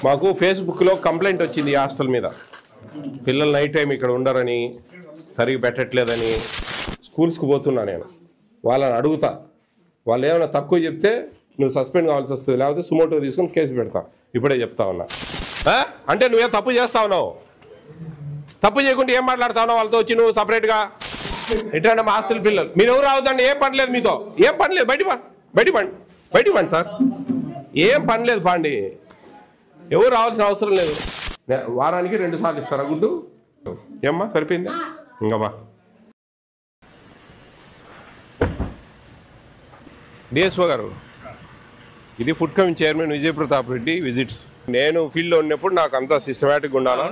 మాకు ఫేస్బుక్లో కంప్లైంట్ వచ్చింది ఈ హాస్టల్ మీద. పిల్లలు నైట్ టైం ఇక్కడ ఉండరని, సరిగ్గా పెట్టట్లేదని స్కూల్స్కి పోతున్నా నేను. వాళ్ళని అడుగుతా, వాళ్ళు ఏమైనా తక్కువ చెప్తే నువ్వు సస్పెండ్ కావాల్సి వస్తుంది, లేకపోతే సుమోటో తీసుకొని కేసు పెడతా. ఇప్పుడే చెప్తా ఉన్నా. అంటే నువ్వే తప్పు చేస్తా ఉన్నావు. తప్పు చేయకుండా ఏం మాట్లాడుతా ఉన్నావు వాళ్ళతో వచ్చి నువ్వు సపరేట్గా? ఎట్లా మా హాస్టల్ పిల్లలు మీరు ఎవరు రావద్దండి, ఏం పని లేదు మీతో, ఏం పని లేదు, బయటికి పండి సార్, ఏం పని లేదు పాండి, ఎవరు రావాల్సిన అవసరం లేదు. వారానికి 2 సార్లు ఇస్తారా గుడ్డు? ఏమ్మా సరిపోయిందా? ఇంకమ్మా డిఎస్ఓ గారు, ఇది food commission chairman Vijay Pratap Reddy visits. నేను ఫీల్డ్లో ఉన్నప్పుడు నాకు అంతా సిస్టమేటిక్గా ఉండాలా,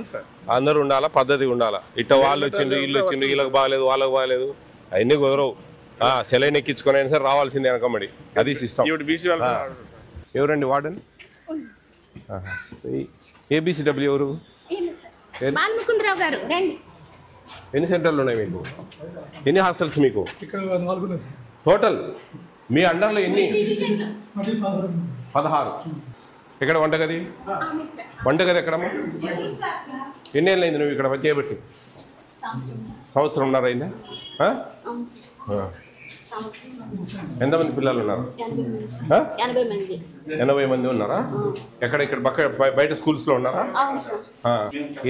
అందరూ ఉండాలా, పద్ధతిగా ఉండాలా. ఇట్లా వాళ్ళు వచ్చిండ్రు వీళ్ళు వచ్చిండ్రు, వీళ్ళకి బాగాలేదు వాళ్ళకి బాగాలేదు అవన్నీ కుదరవు. సెలైన్ ఎక్కించుకొని అయినా సరే రావాల్సిందే వెనకమ్మడి, అది సిస్టమ్. ఎవరండి వార్డెన్? ఏబిసిడబ్ల్యూ ఎవరు? ఎన్ని సెంటర్లు ఉన్నాయి మీకు? ఎన్ని హాస్టల్స్ మీకు టోటల్? మీ అండర్లో ఎన్ని? 16. ఎక్కడ వంటగది? వంటగది ఎక్కడమ్మా? ఎన్ని ఏళ్ళు అయింది నువ్వు ఇక్కడ చేయబట్టి? సంవత్సరంన్నర అయిందా? ఎంతమంది పిల్లలు ఉన్నారు? 80 మంది ఉన్నారా? ఎక్కడ ఇక్కడ బయట స్కూల్స్లో ఉన్నారా?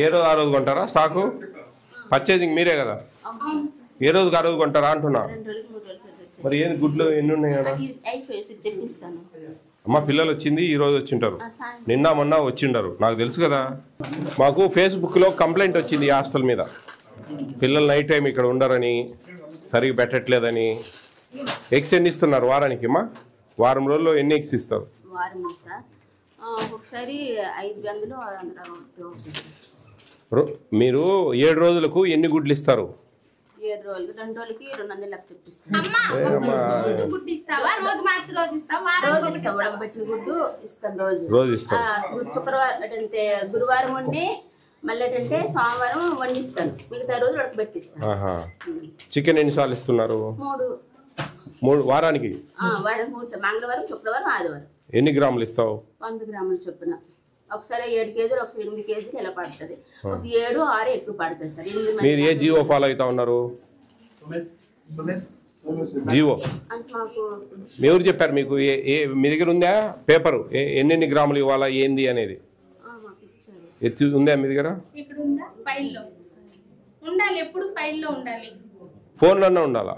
ఏ రోజు ఆ రోజు కొంటారా స్టాకు? పర్చేజింగ్ మీరే కదా, ఏ రోజుకి ఆ రోజు కొంటారా అంటున్నా. మరి ఏంది గుడ్లు ఎన్ని ఉన్నాయి? అమ్మ పిల్లలు వచ్చింది ఈ రోజు వచ్చింటారు, నిన్న మొన్న వచ్చిండారు, నాకు తెలుసు కదా. మాకు ఫేస్బుక్లో కంప్లైంట్ వచ్చింది ఈ హాస్టల్ మీద. పిల్లలు నైట్ టైం ఇక్కడ ఉండరని, సరిగ్గా పెట్టట్లేదని. ఎగ్స్ ఎన్ని ఇస్తున్నారు వారానికి? అమ్మా వారం రోజుల్లో ఎన్ని ఎగ్స్ ఇస్తారు? మీరు 7 రోజులకు ఎన్ని గుడ్లు ఇస్తారు? 7 రోజులు 2 రోజులకి 200 లక్షలు రోజు ఇస్తాం. శుక్రవారం అంటే గురువారం వండి మళ్ళీ అంటే సోమవారం వండిస్తాను, మిగతా రోజు ఉడకబెట్టిస్తాను. చికెన్ ఎన్నిసార్లు ఇస్తున్నారు? 3 వారానికి? వారానికి 3 మంగళవారం శుక్రవారం ఆదివారం. ఎన్ని గ్రాములు ఇస్తావు? 100 గ్రాములు చొప్పున. ఒకసారి 7 కేజీలు, ఒకసారి 8 కేజీలు ఇలా పడుతుంది. 7, 6 ఎక్కువ పడుతుంది సార్. మీరు ఏ జీవో ఫాలో అవుతా ఉన్నారు? జీవో ఎవరు చెప్పారు మీకు? మీ దగ్గర ఉందా పేపరు ఎన్నెన్ని గ్రాములు ఇవ్వాలా ఏంది అనేది ఉందా మీ దగ్గర? ఫోన్లోనే ఉండాలా?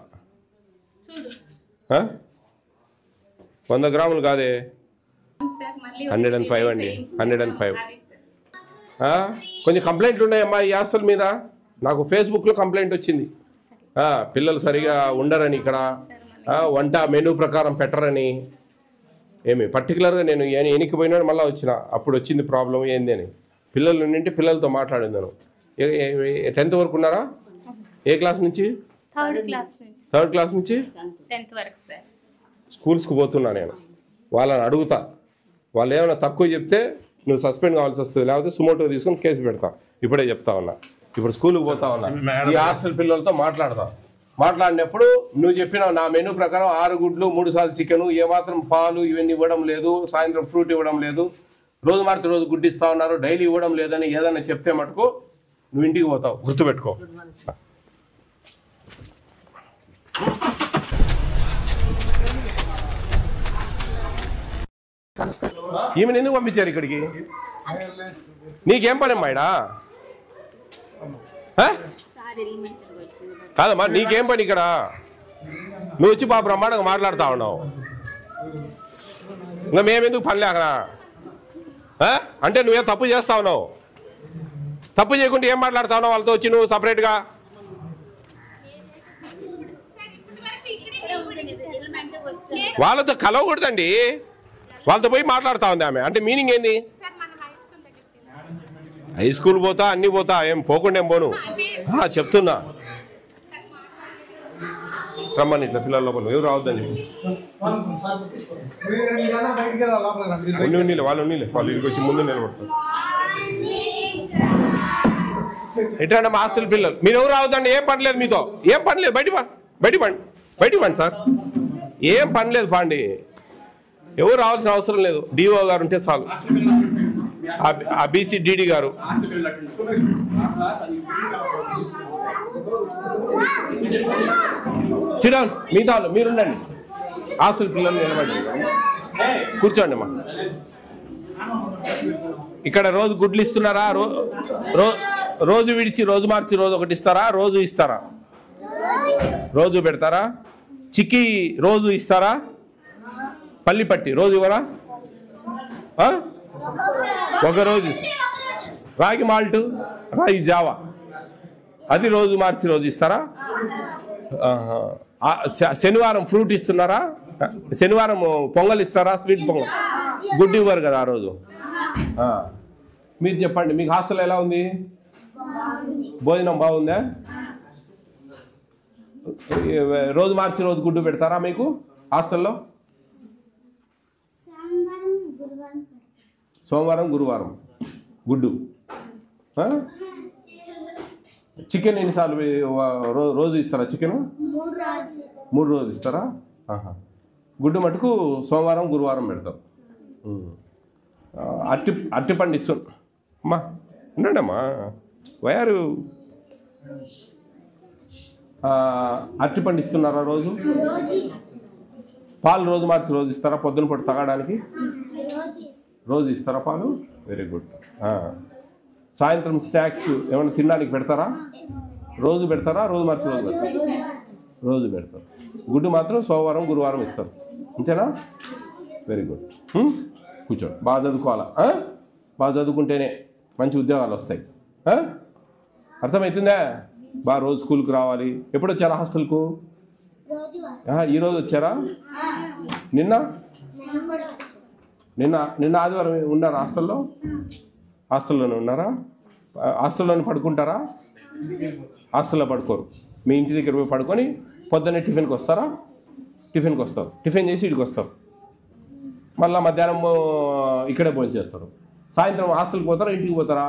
100 గ్రాములు కాదే, 105 అండి, 105. కొంచెం కంప్లైంట్లు ఉన్నాయమ్మా ఈ హాస్టల్ మీద. నాకు ఫేస్బుక్లో కంప్లైంట్ వచ్చింది, పిల్లలు సరిగా ఉండరని, ఇక్కడ వంట మెనూ ప్రకారం పెట్టరని. ఏమి పర్టికులర్గా నేను ఎనికిపోయినాడు మళ్ళీ వచ్చిన, అప్పుడు వచ్చింది ప్రాబ్లం ఏంది అని. పిల్లలు ఉంటే పిల్లలతో మాట్లాడిందాను. 10th వరకు ఉన్నారా? ఏ క్లాస్ నుంచి? 3rd క్లాస్ నుంచి 10th వరకు సార్. స్కూల్స్కి పోతున్నా నేను. వాళ్ళని అడుగుతా, వాళ్ళు ఏమైనా తక్కువ చెప్తే నువ్వు సస్పెండ్ కావాల్సి వస్తుంది, లేకపోతే సుమోటో తీసుకొని కేసు పెడతా. ఇప్పుడే చెప్తా ఉన్నా. ఇప్పుడు స్కూల్కి పోతా ఉన్నా, ఈ హాస్టల్ పిల్లలతో మాట్లాడతా. మాట్లాడినప్పుడు నువ్వు చెప్పినావు నా మెనూ ప్రకారం 6 గుడ్లు 3 సార్లు చికెను, ఏమాత్రం పాలు ఇవన్నీ ఇవ్వడం లేదు, సాయంత్రం ఫ్రూట్ ఇవ్వడం లేదు, రోజు మార్చి రోజు గుడ్డు ఇస్తా ఉన్నారు, డైలీ ఇవ్వడం లేదని ఏదైనా చెప్తే మటుకు నువ్వు ఇంటికి పోతావు, గుర్తుపెట్టుకో. ఈమెను ఎందుకు పంపించారు ఇక్కడికి? నీకేం పని అమ్మాయిడా? కాదమ్మా నీకేం పని ఇక్కడ? నువ్వు వచ్చి బాబు బ్రహ్మాండంగా మాట్లాడుతా ఉన్నావు, ఇంకా మేమెందుకు పని లేకనా? అంటే నువ్వేం తప్పు చేస్తా ఉన్నావు. తప్పు చేయకుండా ఏం మాట్లాడుతా ఉన్నావు వాళ్ళతో వచ్చి నువ్వు సపరేట్గా? వాళ్ళతో కలవకూడదండి, వాళ్ళతో పోయి మాట్లాడుతూ ఉంది ఆమె. అంటే మీనింగ్ ఏంది? హై స్కూల్ పోతా అన్నీ పోతా, ఏం పోకుండా ఏం పోను చెప్తున్నా. రమ్మని ఇట్లా పిల్లల లోపల ఎవరు రావద్దని చెప్పి వాళ్ళు ఇంటికి వచ్చి ముందు నిలబడతారు. ఎట్లా మా హాస్టల్ పిల్లలు మీరు ఎవరు రావద్దండి, ఏం పని లేదు మీతో, ఏం పని లేదు, బయటికి పండి సార్, ఏం పని లేదు పాండి, ఎవరు రావాల్సిన అవసరం లేదు. డిఓ గారు ఉంటే చాలు. BCDD గారు. సిడౌన్, మిగతా వాళ్ళు మీరుండండి. హాస్టల్ పిల్లలు నిలబడి కూర్చోండి అమ్మా. ఇక్కడ రోజు గుడ్లు ఇస్తున్నారా? రోజు విడిచి రోజు మార్చి రోజు ఒకటి ఇస్తారా? రోజు ఇస్తారా? రోజు పెడతారా? చిక్కీ రోజు ఇస్తారా? పల్లి పట్టి రోజు ఇవ్వరా? ఒక రోజు రాగి మాల్ట్, రాగి జావా అది రోజు మార్చి రోజు ఇస్తారా? శనివారం ఫ్రూట్ ఇస్తున్నారా? శనివారం పొంగల్ ఇస్తారా? స్వీట్ పొంగల్. గుడ్డు ఇవ్వరు కదా ఆ రోజు. మీరు చెప్పండి, మీకు హాస్టల్ ఎలా ఉంది? భోజనం బాగుందా? రోజు మార్చి రోజు గుడ్డు పెడతారా మీకు హాస్టల్లో? సోమవారం గురువారం గుడ్డు. చికెన్ ఎన్నిసార్లు రోజు ఇస్తారా? చికెన్ 3 రోజులు ఇస్తారా? గుడ్డు మటుకు సోమవారం గురువారం పెడతారు. అరటిపండు ఇస్తున్నా అమ్మా, ఉండండి అమ్మా. వయారు అరటిపండు ఇస్తున్నారా రోజు? పాలు రోజు మార్చి రోజు ఇస్తారా? పొద్దున పూట తాగడానికి రోజు ఇస్తారా పాలు? Very good. సాయంత్రం స్నాక్స్ ఏమైనా తినడానికి పెడతారా? రోజు పెడతారా? రోజు మార్చి రోజు పెడతారా? రోజు పెడతారు. గుడ్డు మాత్రం సోమవారం గురువారం ఇస్తారు, అంతేనా? Very good. కూర్చోండి, బాగా చదువుకోవాలా. బాగా చదువుకుంటేనే మంచి ఉద్యోగాలు వస్తాయి. అర్థమవుతుందా? బాగా రోజు స్కూల్కి రావాలి. ఎప్పుడు వచ్చారా హాస్టల్కు? ఈరోజు వచ్చారా? నిన్న ఆదివారం ఉన్నారా హాస్టల్లో? హాస్టల్లోనే ఉన్నారా? హాస్టల్లోనే పడుకుంటారా? హాస్టల్లో పడుకోరు. మీ ఇంటి దగ్గర పోయి పడుకొని పొద్దున్నే టిఫిన్కి వస్తారా? టిఫిన్కి వస్తారు. టిఫిన్ చేసి ఇక్కడికి వస్తారు. మళ్ళీ మధ్యాహ్నం ఇక్కడే భోజనం చేస్తారు. సాయంత్రం హాస్టల్కి పోతారా? ఇంటికి పోతారా?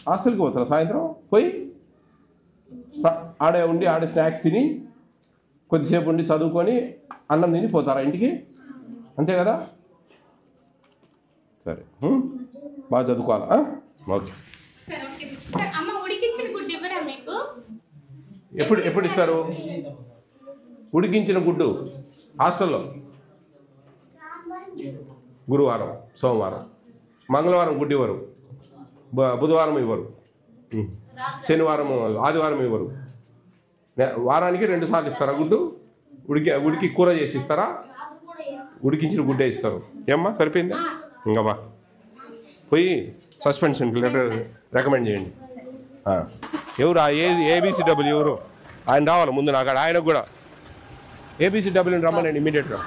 హాస్టల్కి పోతారా? సాయంత్రం పోయి ఆడే ఉండి ఆడే స్నాక్స్ తిని కొద్దిసేపు ఉండి చదువుకొని అన్నం తిని పోతారా ఇంటికి? అంతే కదా? సరే, బాగా చదువుకోవాలా. ఓకే. ఎప్పుడు ఇస్తారు ఉడికించిన గుడ్డు హాస్టల్లో? గురువారం, సోమవారం, మంగళవారం గుడ్డు ఇవ్వరు, బుధవారం ఇవ్వరు, శనివారం ఆదివారం ఇవ్వరు. వారానికి 2 సార్లు ఇస్తారా గుడ్డు? ఉడికి కూర చేసి ఇస్తారా? ఉడికించిన గుడ్డే ఇస్తారు. ఏమ్మా సరిపోయిందా? ఇంకా బా పోయి సస్పెన్షన్ లెటర్ రికమెండ్ చేయండి. ఎవరు ABCW ఎవరు? ఆయన రావాలి ముందు. నాకు ఆయనకు కూడా ABCW రమ్మనండి ఇమీడియట్గా.